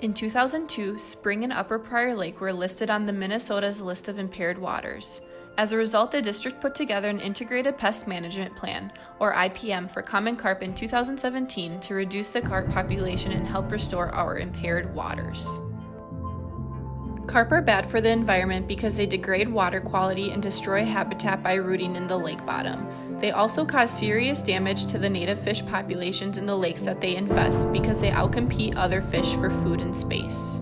In 2002, Spring and Upper Prior Lake were listed on the Minnesota's list of impaired waters. As a result, the district put together an Integrated Pest Management Plan, or IPM, for common carp in 2017 to reduce the carp population and help restore our impaired waters. Carp are bad for the environment because they degrade water quality and destroy habitat by rooting in the lake bottom. They also cause serious damage to the native fish populations in the lakes that they infest because they outcompete other fish for food and space.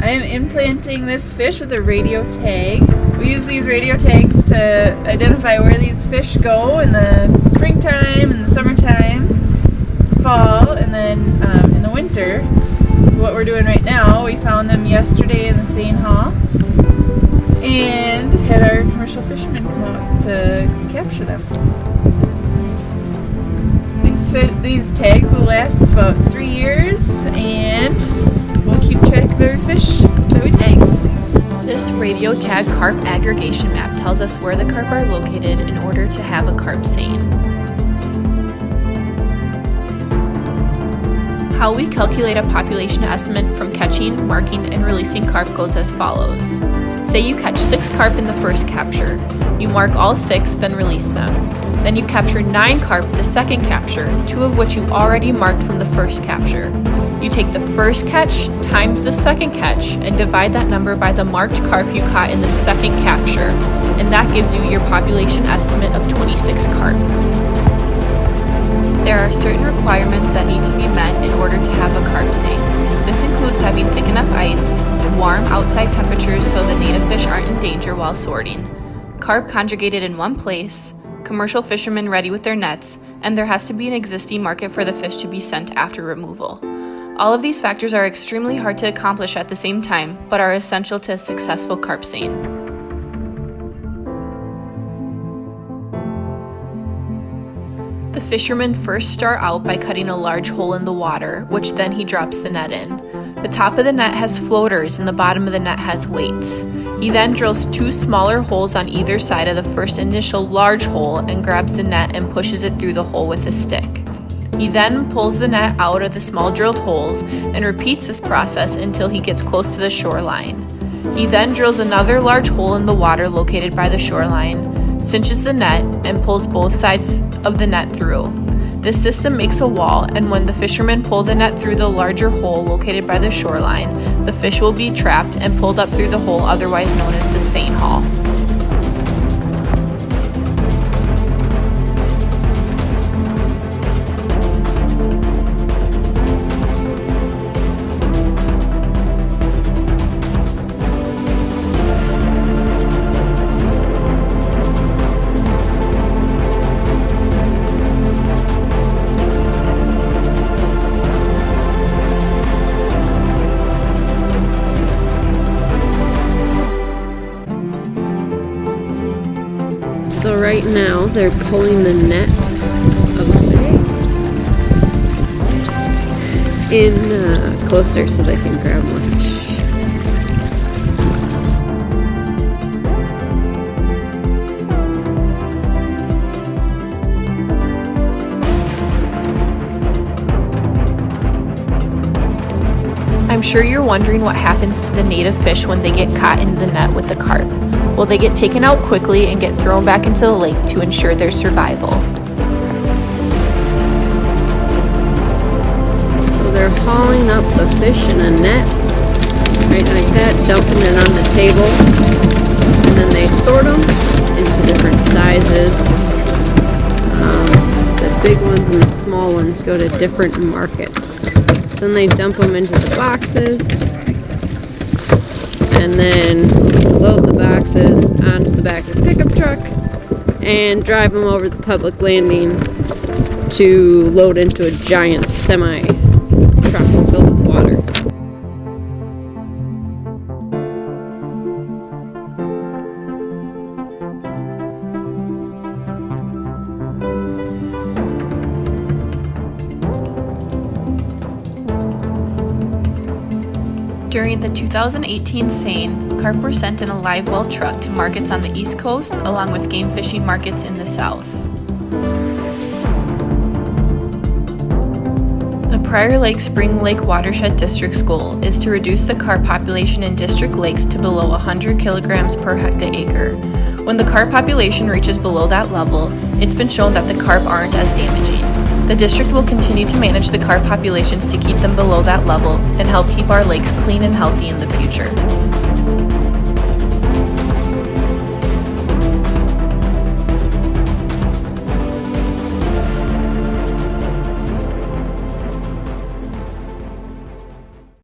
I am implanting this fish with a radio tag. We use these radio tags to identify where these fish go in the springtime, in the summertime, fall, and then in the winter. What we're doing right now, we found them yesterday in the seine hall and had our commercial fishermen come out to capture them. These tags will last about 3 years, and we'll keep track of every fish that we tag. This radio tag carp aggregation map tells us where the carp are located in order to have a carp seine. How we calculate a population estimate from catching, marking, and releasing carp goes as follows. Say you catch 6 carp in the first capture. You mark all 6, then release them. Then you capture 9 carp the second capture, 2 of which you already marked from the first capture. You take the first catch times the second catch and divide that number by the marked carp you caught in the second capture, and that gives you your population estimate of 26 carp. There are certain requirements that need to be met in order to have a carp seine. This includes having thick enough ice, warm outside temperatures so the native fish aren't in danger while sorting, carp conjugated in one place, commercial fishermen ready with their nets, and there has to be an existing market for the fish to be sent after removal. All of these factors are extremely hard to accomplish at the same time, but are essential to a successful carp seine. The fisherman first starts out by cutting a large hole in the water, which then he drops the net in. The top of the net has floaters and the bottom of the net has weights. He then drills 2 smaller holes on either side of the first initial large hole and grabs the net and pushes it through the hole with a stick. He then pulls the net out of the small drilled holes and repeats this process until he gets close to the shoreline. He then drills another large hole in the water located by the shoreline, cinches the net, and pulls both sides of the net through. This system makes a wall, and when the fishermen pull the net through the larger hole located by the shoreline, the fish will be trapped and pulled up through the hole otherwise known as the seine hall. So right now they're pulling the net away in closer so they can grab lunch. I'm sure you're wondering what happens to the native fish when they get caught in the net with the carp. Well, they get taken out quickly and get thrown back into the lake to ensure their survival. So they're hauling up the fish in a net, right like that, dumping it on the table, and then they sort them into different sizes. The big ones and the small ones go to different markets. Then they dump them into the boxes, and then load the boxes onto the back of the pickup truck and drive them over the public landing to load into a giant semi truck filled with water. During the 2018 seine, carp were sent in a live well truck to markets on the East Coast, along with game fishing markets in the South. The Prior Lake Spring Lake Watershed District's goal is to reduce the carp population in district lakes to below 100 kilograms per hectare. When the carp population reaches below that level, it's been shown that the carp aren't as damaging. The district will continue to manage the carp populations to keep them below that level and help keep our lakes clean and healthy in the future.